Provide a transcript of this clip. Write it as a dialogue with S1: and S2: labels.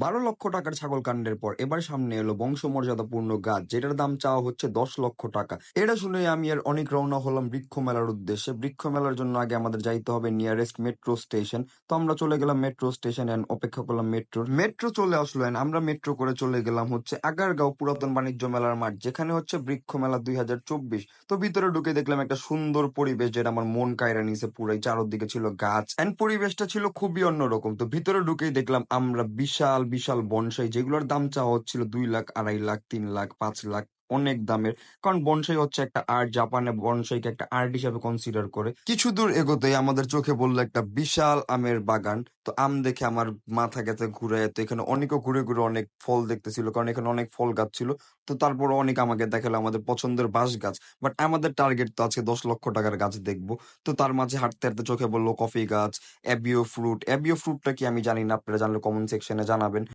S1: 12 লক্ষ টাকার ছাগল কাণ্ডের পর এবার সামনে এলো বংশমর্যাদাপূর্ণ গাছ, যেটার দাম চাওয়া হচ্ছে 10 লক্ষ টাকা। এটা শুনে আমি আর অনেক রওনা হলাম বৃক্ষ মেলার উদ্দেশ্যে। বৃক্ষ মেলার জন্য আগে আমাদের যাইতে হবে নিয়ারেস্ট মেট্রো স্টেশন। তো আমরা চলে গেলাম মেট্রো স্টেশন এন্ড অপেক্ষা করলাম মেট্রো চলে আসলো and আমরা মেট্রো করে চলে গেলাম হচ্ছে আগারগাঁও পুরাতন বাণিজ্য মেলার মাঠ, যেখানে হচ্ছে বৃক্ষ মেলা 2024। তো ভিতরে ঢুকে দেখলাম একটা সুন্দর পরিবেশ, যেটা আমার মন কায়রা নিছে পুরাই। চারদিকে ছিল গাছ এন্ড পরিবেশটা ছিল খুবই অন্যরকম। তো ভিতরে ঢুকেই দেখলাম আমরা বিশাল বিশাল বনসাই, যেগুলোর দাম চাওয়া হচ্ছিল 2 লাখ, 2.5 লাখ, 3 লাখ, 5 লাখ, অনেক দামের। কারণ বনসাই হচ্ছে একটা আর্ট, জাপানে বনসাইকে একটা আর্ট হিসাবে কনসিডার করে। কিছু দূর এগোতেই আমাদের চোখে পড়লো একটা বিশাল আমের বাগান। তো আম দেখে আমার মাথা গেছে ঘুরে। তো এখানে অনেকে ঘুরে ঘুরে অনেক ফল দেখতেছিল, কারণ এখানে অনেক ফল গাছ ছিল। তো তারপর অনেক আমাকে দেখালো আমাদের পছন্দের বাঁশ গাছ, বাট আমাদের টার্গেট তো আজকে 10 লক্ষ টাকার গাছ দেখবো। তো তার মাঝে হাঁটতে হাঁটতে চোখে বললো কফি গাছ, অ্যাবিও ফ্রুট। অ্যাবিও ফ্রুটটা কি আমি জানি না, আপনারা জানলে কমেন্ট সেকশনে জানাবেন।